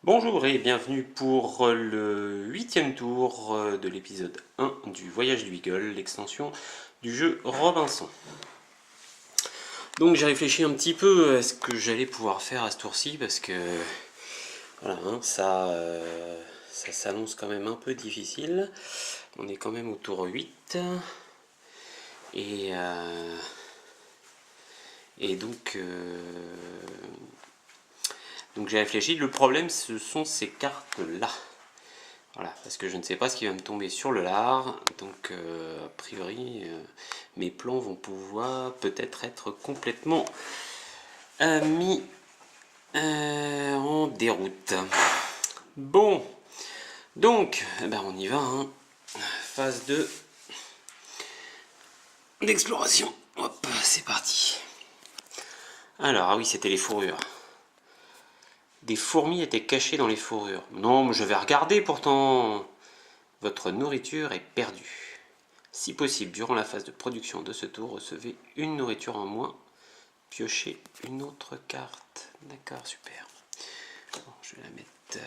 Bonjour et bienvenue pour le 8e tour de l'épisode 1 du Voyage du Beagle, l'extension du jeu Robinson. Donc j'ai réfléchi un petit peu à ce que j'allais pouvoir faire à ce tour-ci parce que voilà, ça s'annonce quand même un peu difficile. On est quand même au tour 8 et, euh, et donc j'ai réfléchi. Le problème, ce sont ces cartes-là. Voilà, parce que je ne sais pas ce qui va me tomber sur le lard, donc a priori mes plans vont pouvoir peut-être être complètement mis en déroute. Bon, donc on y va, hein. Phase 2 d'exploration. Hop, c'est parti. Alors, ah oui, c'était les fourrures. Des fourmis étaient cachées dans les fourrures. Non, mais je vais regarder pourtant. Votre nourriture est perdue. Si possible, durant la phase de production de ce tour, recevez une nourriture en moins. Piochez une autre carte. D'accord, super. Bon, je vais la mettre... je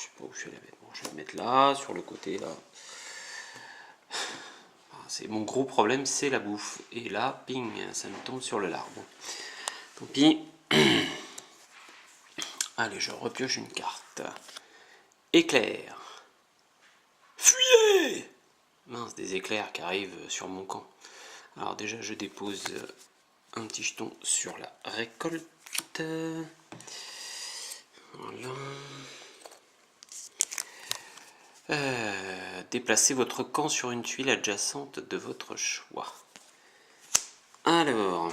sais pas où je vais la mettre. Bon, je vais la mettre là, sur le côté, là. C'est mon gros problème, c'est la bouffe. Et là, ping, ça me tombe sur le lard. Bon, tant pis. Allez, je repioche une carte. Éclair. Fuyez! Mince, des éclairs qui arrivent sur mon camp. Alors déjà, je dépose un petit jeton sur la récolte. Voilà. Déplacez votre camp sur une tuile adjacente de votre choix. Alors,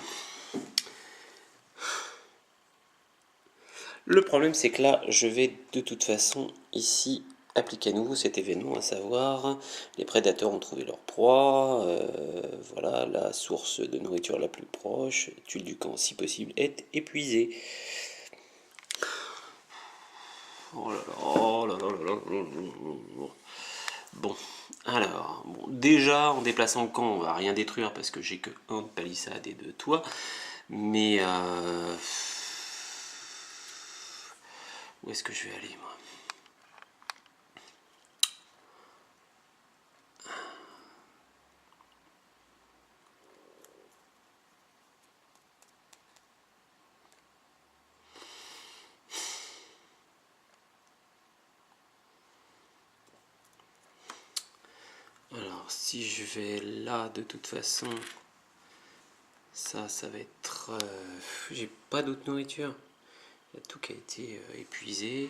le problème c'est que là, je vais de toute façon ici appliquer à nouveau cet événement, à savoir les prédateurs ont trouvé leur proie, voilà, la source de nourriture la plus proche, tuile du camp si possible est épuisée. Oh là là, oh là là là là là là. Bon, alors, bon, déjà en déplaçant le camp, on va rien détruire parce que j'ai que un de palissade et de toit. Mais où est-ce que je vais aller moi? Alors, si je vais là, de toute façon, ça va être... j'ai pas d'autre nourriture. Il y a tout qui a été épuisé.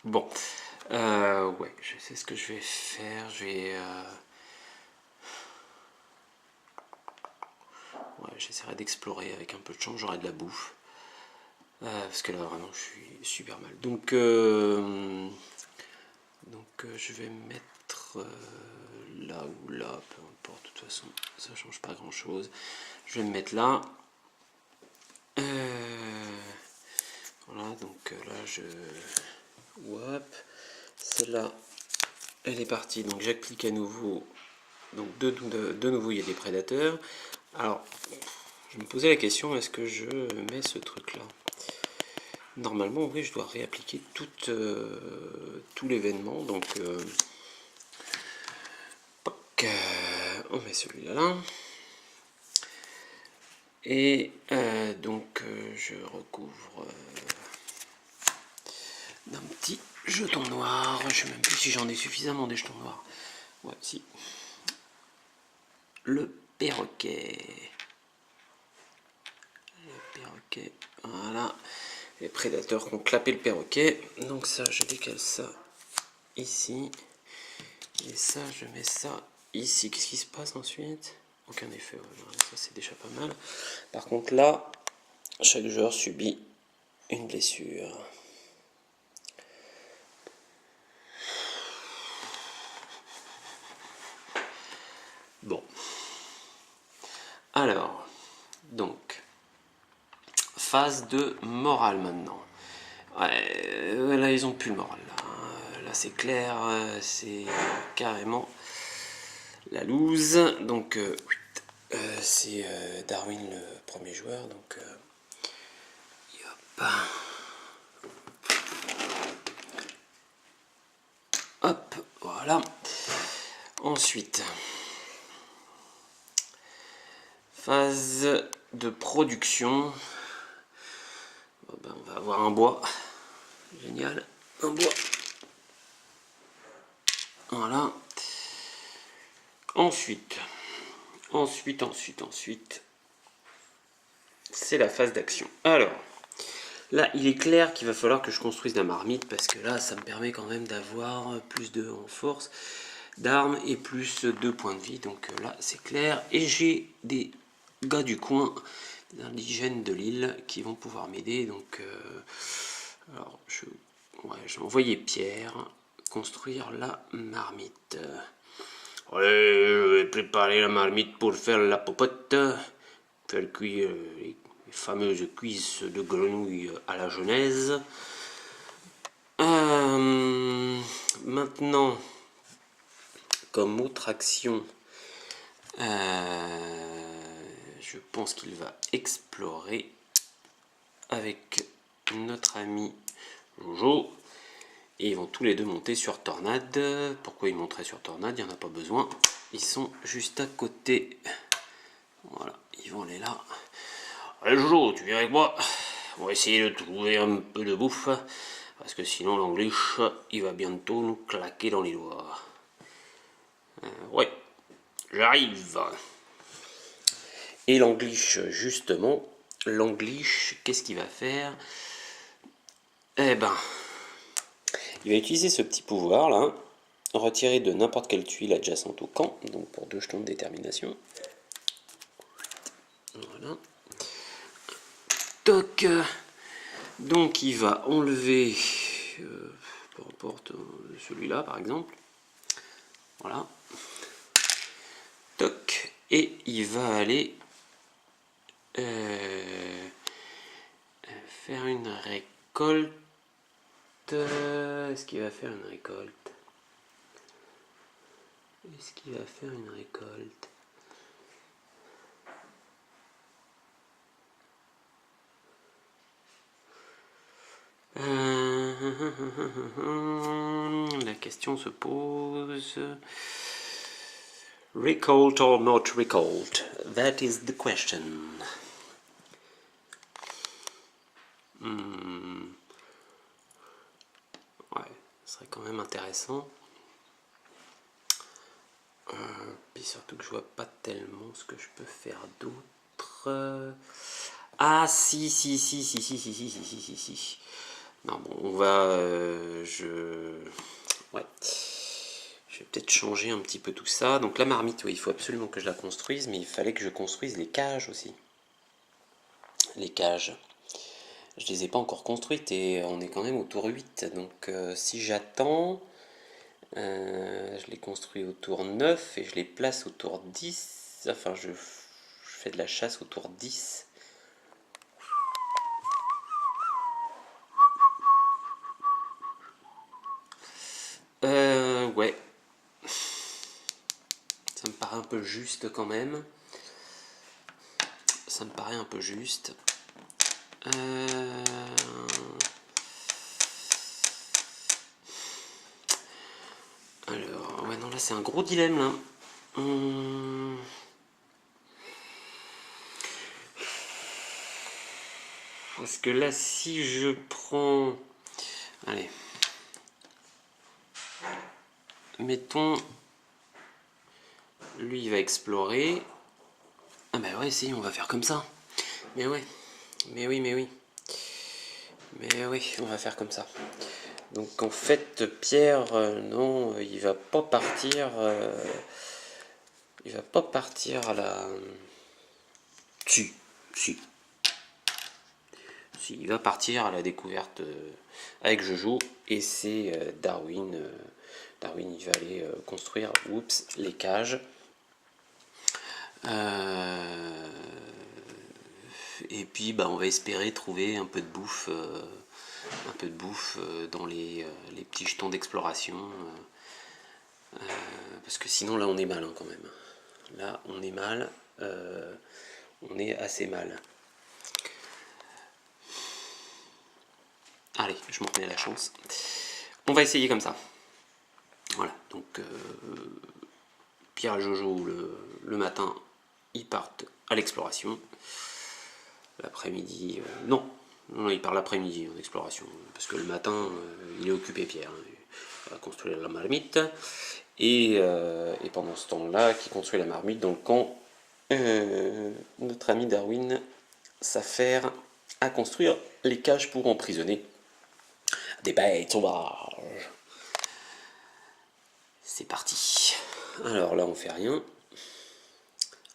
Bon, ouais, je sais ce que je vais faire. Je vais... ouais, j'essaierai d'explorer avec un peu de chance, j'aurai de la bouffe. Parce que là, vraiment, je suis super mal. Donc, je vais mettre là ou là, peu importe, de toute façon, ça change pas grand chose. Je vais me mettre là. Voilà, donc là, hop, celle-là, elle est partie. Donc, j'applique à nouveau. Donc, de nouveau, il y a des prédateurs. Alors, je me posais la question, est-ce que je mets ce truc-là? Normalement, oui, je dois réappliquer tout l'événement. Donc, on met celui-là là. Et donc, je recouvre d'un petit jeton noir. Je sais même plus si j'en ai suffisamment des jetons noirs. Ouais, si. Le perroquet. Le perroquet, voilà. Les prédateurs qui ont clapé le perroquet. Donc ça, je décale ça ici. Et ça, je mets ça ici. Qu'est-ce qui se passe ensuite? Aucun effet. Ouais, ça, c'est déjà pas mal. Par contre, là, chaque joueur subit une blessure. Bon. Alors, donc, phase de morale maintenant. Ouais, là, ils ont plus le moral. là c'est clair, c'est carrément la loose. Donc c'est Darwin le premier joueur. Donc hop. Hop, voilà. Ensuite, phase de production. Bon, ben, on va avoir un bois. Génial, un bois. Voilà. Ensuite, c'est la phase d'action. Alors, là, il est clair qu'il va falloir que je construise la marmite parce que là, ça me permet quand même d'avoir plus de en force d'armes et plus de points de vie. Donc là, c'est clair. Et j'ai des gars du coin, des indigènes de l'île qui vont pouvoir m'aider. Donc, alors, je vais envoyer Pierre construire la marmite. Ouais, je vais préparer la marmite pour faire la popote, faire cuire les fameuses cuisses de grenouille à la genèse. Maintenant, comme autre action, je pense qu'il va explorer avec notre ami Jojo. Et ils vont tous les deux monter sur Tornade. Pourquoi ils monteraient sur Tornade? Il n'y en a pas besoin. Ils sont juste à côté. Voilà, ils vont aller là. Allez Jojo, tu viens avec moi? On va essayer de trouver un peu de bouffe. Parce que sinon l'English, il va bientôt nous claquer dans les doigts. Ouais, j'arrive. Et l'English, justement, l'English, qu'est-ce qu'il va faire? Eh ben, il va utiliser ce petit pouvoir là, retirer de n'importe quelle tuile adjacente au camp, donc pour 2 jetons de détermination. Voilà. Toc. Donc il va enlever, peu importe, celui-là par exemple. Voilà. Toc. Et il va aller faire une récolte. Est-ce qu'il va faire une récolte? Est-ce qu'il va faire une récolte? La question se pose. Recolt or not recolt? That is the question. Ouais, ce serait quand même intéressant. Puis surtout que je vois pas tellement ce que je peux faire d'autre. Ah si. Non bon, on va... Ouais. Je vais peut-être changer un petit peu tout ça. Donc la marmite, oui, il faut absolument que je la construise, mais il fallait que je construise les cages aussi. Les cages. Je les ai pas encore construites et on est quand même au tour 8. Donc si j'attends, je les construis au tour 9 et je les place au tour 10. Enfin, je fais de la chasse au tour 10. Ouais. Ça me paraît un peu juste quand même. Ça me paraît un peu juste. Alors, ouais, non, là c'est un gros dilemme là. Parce que là, si je prends... Allez. Mettons... Lui, il va explorer. Ah bah ouais, si, on va faire comme ça. Mais ouais. Mais oui. Mais oui, on va faire comme ça. Donc en fait, Pierre, non, il va pas partir... il va pas partir à la... Si. Il va partir à la découverte avec Jojo et c'est Darwin. Darwin, il va aller construire les cages. Et puis bah, on va espérer trouver un peu de bouffe un peu de bouffe dans les petits jetons d'exploration. Parce que sinon là on est mal quand même. Là on est mal. On est assez mal. Allez, je m'en remets à la chance. On va essayer comme ça. Voilà, donc Pierre et Jojo le matin, ils partent à l'exploration. L'après-midi, non, il part l'après-midi en exploration, parce que le matin, il est occupé Pierre. Il va construire la marmite. Et pendant ce temps-là, qui construit la marmite dans le camp, notre ami Darwin s'affaire à construire les cages pour emprisonner des bêtes sauvages. C'est parti. Alors là, on fait rien.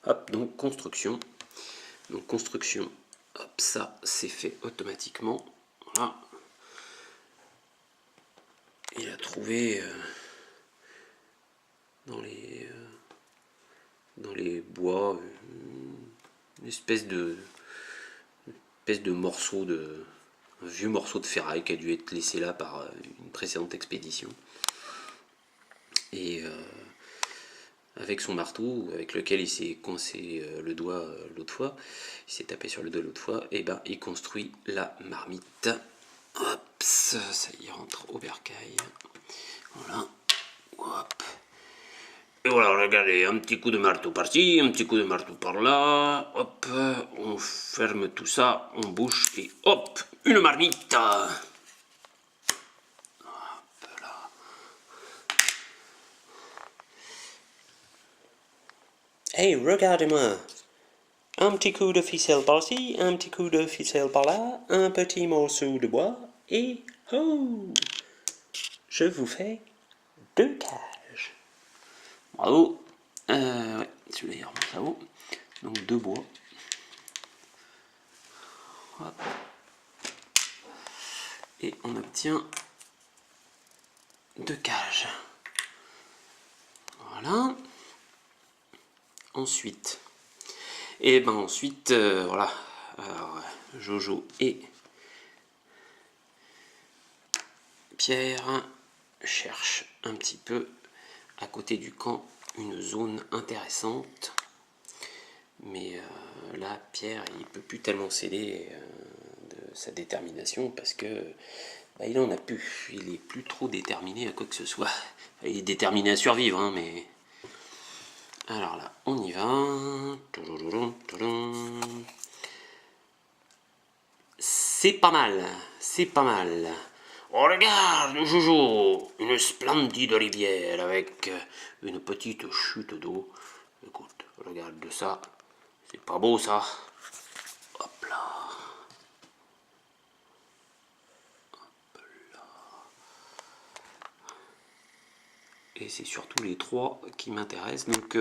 Hop, donc construction. Donc construction, hop, ça c'est fait automatiquement. Voilà. Il a trouvé dans les bois une espèce de morceau un vieux morceau de ferraille qui a dû être laissé là par une précédente expédition. Et avec son marteau, avec lequel il s'est coincé le doigt l'autre fois, il s'est tapé sur le doigt l'autre fois, et ben il construit la marmite. Hop, ça y rentre au bercail. Voilà. Hop. Et voilà, regardez, un petit coup de marteau par-ci, un petit coup de marteau par-là. Hop, on ferme tout ça, on bouche et hop, une marmite. Hey, regardez-moi. Un petit coup de ficelle par-ci, un petit coup de ficelle par-là, un petit morceau de bois, et oh, je vous fais 2 cages. Bravo. Ouais, celui-là il remonte là-haut. Donc 2 bois. Hop. Et on obtient 2 cages. Voilà. Ensuite, voilà. Alors, Jojo et Pierre cherchent un petit peu à côté du camp une zone intéressante. Mais là, Pierre, il peut plus tellement céder de sa détermination parce que il en a plus. Il est plus trop déterminé à quoi que ce soit. Il est déterminé à survivre, hein, mais... Alors là, on y va. C'est pas mal, c'est pas mal. Oh, regarde, Jojo, une splendide rivière avec une petite chute d'eau. Écoute, regarde ça. C'est pas beau, ça? Hop là. Et c'est surtout les 3 qui m'intéressent. Donc,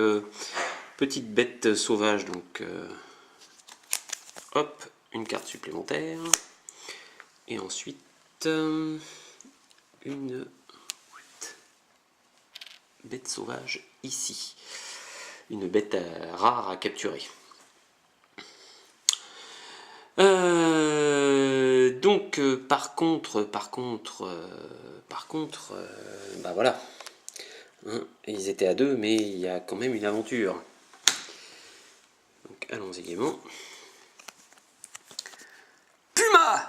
petite bête sauvage, donc hop, une carte supplémentaire. Et ensuite, une bête sauvage ici. Une bête rare à capturer. Donc, par contre, bah voilà. Hein, ils étaient à 2, mais il y a quand même une aventure. Donc, allons-y gaiement. Puma!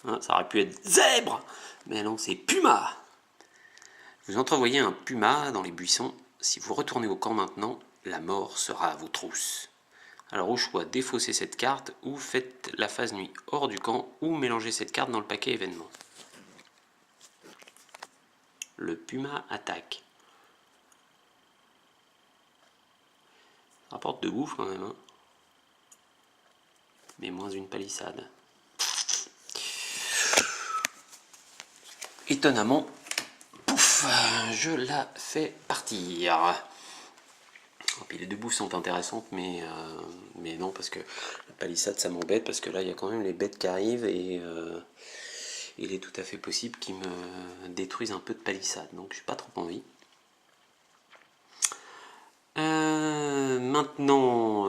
Hein, ça aurait pu être zèbre, mais non, c'est Puma. Vous entrevoyez un Puma dans les buissons. Si vous retournez au camp maintenant, la mort sera à vos trousses. Alors au choix, défaussez cette carte ou faites la phase nuit hors du camp ou mélangez cette carte dans le paquet événement. Le Puma attaque. Rapporte de bouffe quand même, hein. Mais moins une palissade. Étonnamment, pouf, je la fais partir. Puis les 2 bouffes sont intéressantes, mais non, parce que la palissade ça m'embête, parce que là il y a quand même les bêtes qui arrivent et il est tout à fait possible qu'ils me détruisent un peu de palissade, donc je n'ai pas trop envie. Maintenant,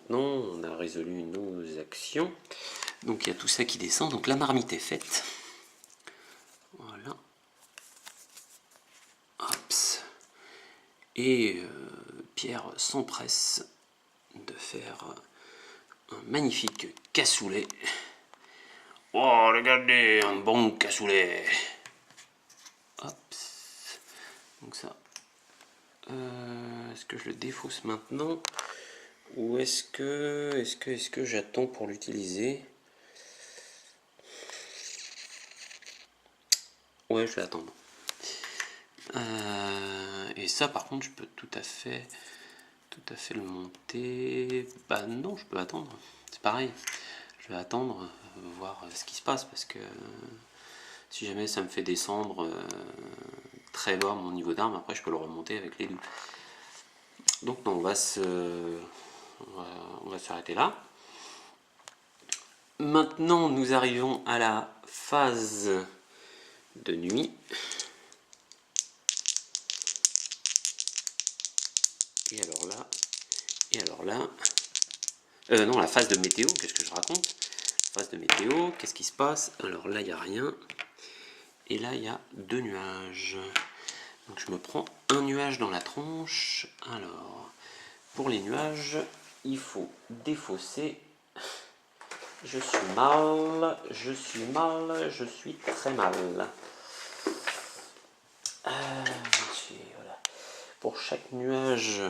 on a résolu nos actions. Donc il y a tout ça qui descend, donc la marmite est faite. Voilà. Hops. Et Pierre s'empresse de faire un magnifique cassoulet. Oh, regardez, un bon cassoulet. Hops. Donc ça. Est-ce que je le défausse maintenant? Ou est-ce que j'attends pour l'utiliser? Ouais, je vais attendre. Et ça, par contre, je peux tout à fait le monter. Bah non, je peux attendre. C'est pareil. Je vais attendre, voir ce qui se passe, parce que si jamais ça me fait descendre très bas mon niveau d'arme, après je peux le remonter avec les deux. Donc non, on va s'arrêter là. Maintenant, nous arrivons à la phase de nuit. Et alors là, non, la phase de météo, qu'est-ce que je raconte? Phase de météo, qu'est-ce qui se passe? Alors là, il n'y a rien. Et là, il y a 2 nuages. Donc je me prends un nuage dans la tronche. Alors, pour les nuages, il faut défausser. Je suis mal, je suis très mal. Voilà. Pour chaque nuage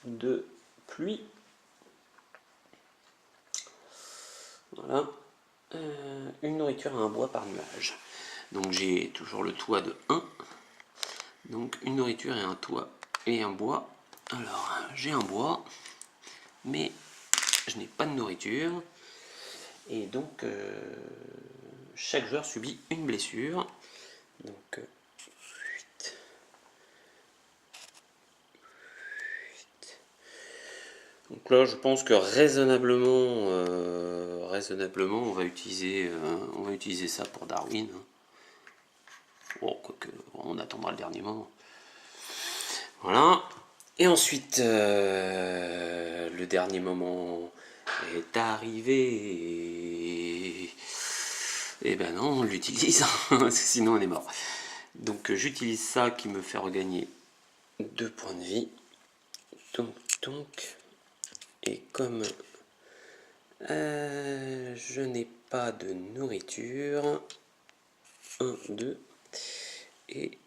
de pluie, voilà, une nourriture et un bois par nuage. Donc j'ai toujours le toit de 1. Donc une nourriture et un toit et un bois. Alors j'ai un bois, mais je n'ai pas de nourriture. Et donc chaque joueur subit une blessure. Donc là, je pense que raisonnablement, on va utiliser ça pour Darwin. Bon, quoique, on attendra le dernier moment. Voilà. Et ensuite, le dernier moment est arrivé. Et ben non, on l'utilise, sinon on est mort. Donc j'utilise ça qui me fait regagner 2 points de vie. Donc. Et comme je n'ai pas de nourriture, 1, 2 et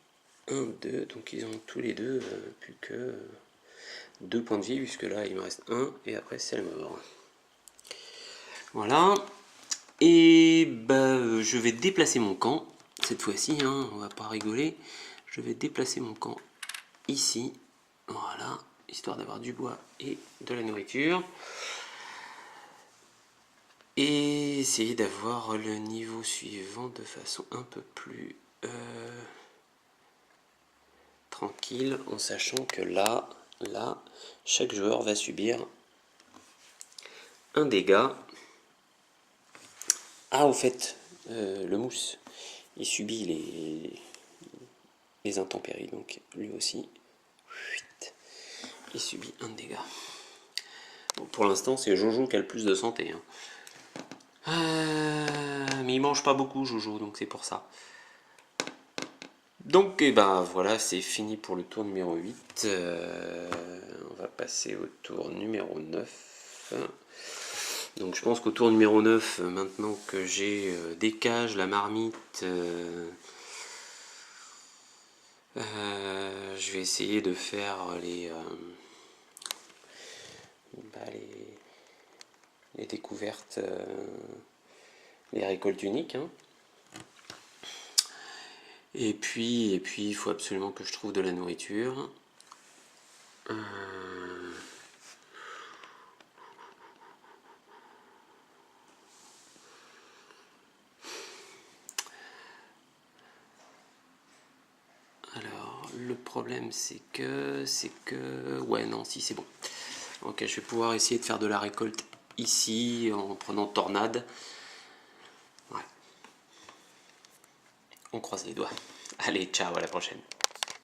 1, 2, donc ils ont tous les deux plus que 2 points de vie, puisque là il me reste 1 et après c'est la mort. Voilà. Et bah, je vais déplacer mon camp cette fois-ci, hein, on va pas rigoler. Je vais déplacer mon camp ici, voilà, histoire d'avoir du bois et de la nourriture. Et essayer d'avoir le niveau suivant de façon un peu plus tranquille, en sachant que là, chaque joueur va subir un dégât. Ah, au fait, le mousse, il subit les intempéries, donc lui aussi, il subit un dégât. Bon, pour l'instant, c'est Jojo qui a le plus de santé. Hein. Mais il mange pas beaucoup, Jojo, donc c'est pour ça. Donc, et ben voilà, c'est fini pour le tour numéro 8. On va passer au tour numéro 9. Donc, je pense qu'au tour numéro 9, maintenant que j'ai des cages, la marmite, je vais essayer de faire les découvertes, les récoltes uniques. Hein. Et puis, il faut absolument que je trouve de la nourriture. Alors, le problème, c'est que... Ouais, non, si, c'est bon. Ok, je vais pouvoir essayer de faire de la récolte ici, en prenant tornade. Ouais. On croise les doigts. Allez, ciao, à la prochaine.